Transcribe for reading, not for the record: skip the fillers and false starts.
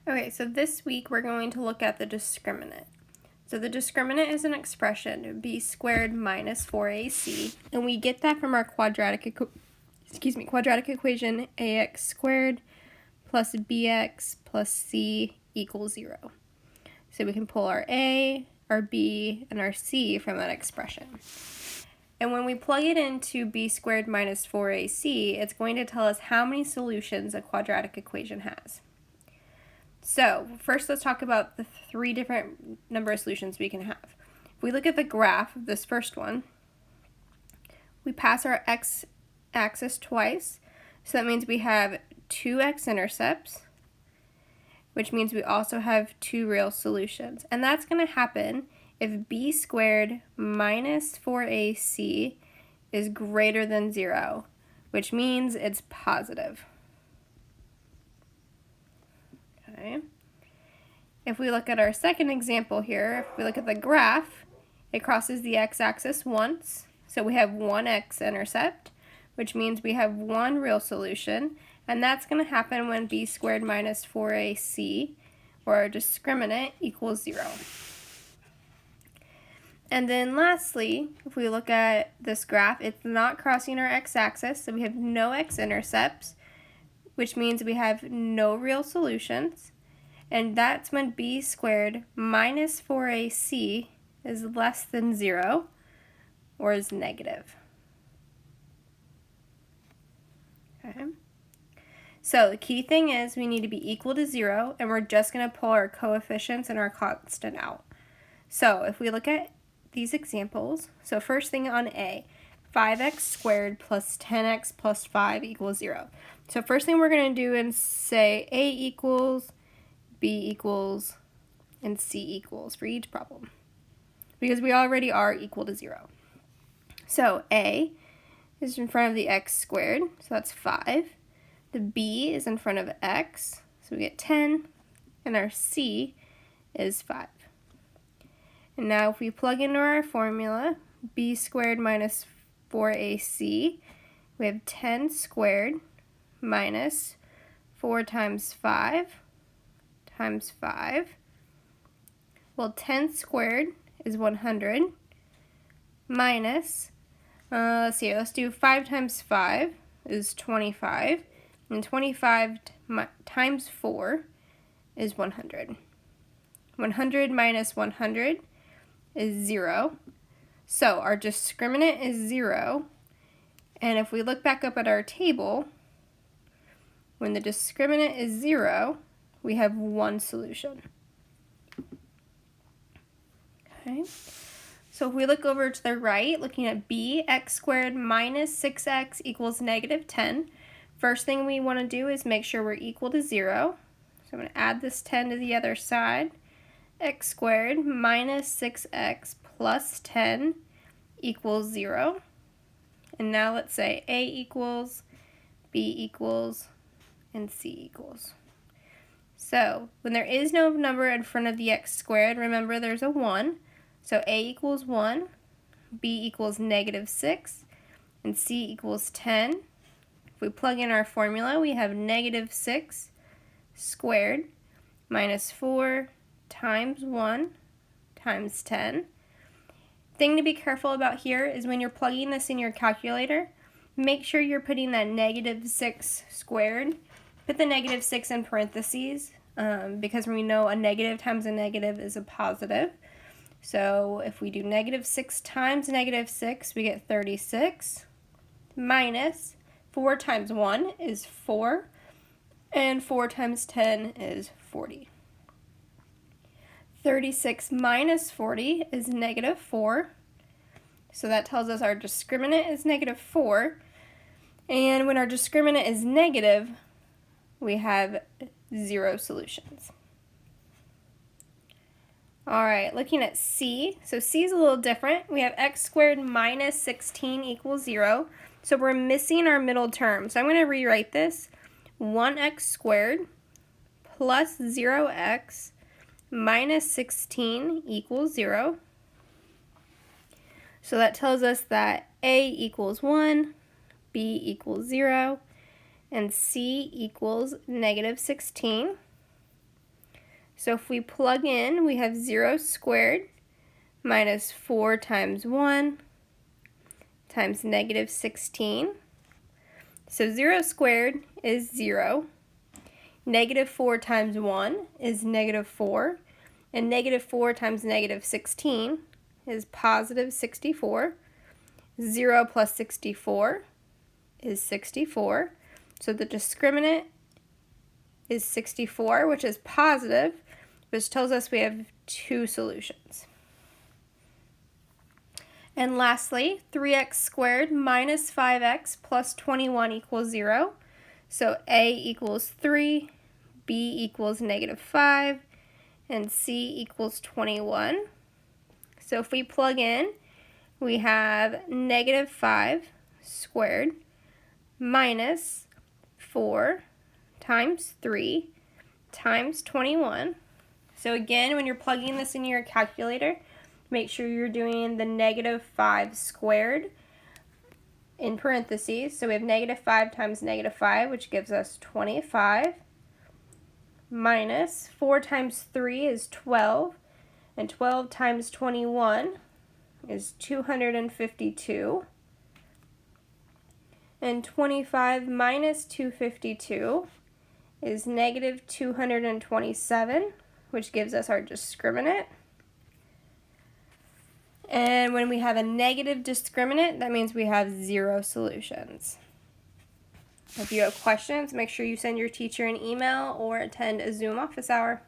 Okay, so this week we're going to look at the discriminant. So the discriminant is an expression, b squared minus 4ac, and we get that from our quadratic equation ax squared plus bx plus c equals 0. So we can pull our a, our b, and our c from that expression. And when we plug it into b squared minus 4ac, it's going to tell us how many solutions a quadratic equation has. So first let's talk about the three different number of solutions we can have. If we look at the graph of this first one, we pass our x-axis twice, so that means we have two x-intercepts, which means we also have two real solutions. And that's going to happen if b squared minus 4ac is greater than 0, which means it's positive. Okay. If we look at our second example here, if we look at the graph, it crosses the x-axis once, so we have one x-intercept, which means we have one real solution, and that's going to happen when b squared minus 4ac, or our discriminant, equals 0. And then lastly, if we look at this graph, it's not crossing our x-axis, so we have no x-intercepts, which means we have no real solutions, and that's when b squared minus 4ac is less than 0, or is negative. Okay. So the key thing is we need to be equal to 0, and we're just going to pull our coefficients and our constant out. So if we look at these examples, so first thing on A, 5x squared plus 10x plus 5 equals 0. So first thing we're going to do is say A equals, B equals, and C equals for each problem, because we already are equal to 0. So A is in front of the x squared, so that's 5. The B is in front of x, so we get 10, and our C is 5. And now if we plug into our formula, b squared minus 4ac, we have 10 squared minus 4 times 5 times 5. Well, 10 squared is 100 minus, let's do 5 times 5 is 25, and 25 times 4 is 100. 100 minus 100 is 0. So our discriminant is 0. And if we look back up at our table, when the discriminant is 0, we have one solution. Okay. So if we look over to the right, looking at b, x squared minus 6x equals negative 10. First thing we want to do is make sure we're equal to 0. So I'm going to add this 10 to the other side. X squared minus 6x plus 10 equals 0. And now let's say A equals, B equals, and C equals. So when there is no number in front of the x squared, remember there's a 1. So A equals 1, B equals negative 6, and C equals 10. If we plug in our formula, we have negative 6 squared minus 4 times 1 times 10. Thing to be careful about here is when you're plugging this in your calculator, make sure you're putting that negative 6 squared. Put the negative 6 in parentheses because we know a negative times a negative is a positive. So if we do negative 6 times negative 6, we get 36 minus 4 times 1 is 4, and 4 times 10 is 40. 36 minus 40 is negative 4. So that tells us our discriminant is negative 4. And when our discriminant is negative, we have 0 solutions. Alright, looking at C. So C is a little different. We have x squared minus 16 equals 0. So we're missing our middle term. So I'm going to rewrite this. 1x squared plus 0x minus 16 equals 0. So that tells us that A equals 1, B equals 0, and C equals negative 16. So if we plug in, we have 0 squared minus 4 times 1 times negative 16. So 0 squared is 0. Negative 4 times 1 is negative 4. And negative 4 times negative 16 is positive 64. 0 plus 64 is 64. So the discriminant is 64, which is positive, which tells us we have 2 solutions. And lastly, 3x squared minus 5x plus 21 equals 0. So A equals 3, B equals negative 5, and C equals 21. So if we plug in, we have negative 5 squared minus 4 times 3 times 21. So again, when you're plugging this in your calculator, make sure you're doing the negative 5 squared in parentheses. So we have negative 5 times negative 5, which gives us 25, minus 4 times 3 is 12, and 12 times 21 is 252. And 25 minus 252 is negative 227, which gives us our discriminant. And when we have a negative discriminant, that means we have 0 solutions. If you have questions, make sure you send your teacher an email or attend a Zoom office hour.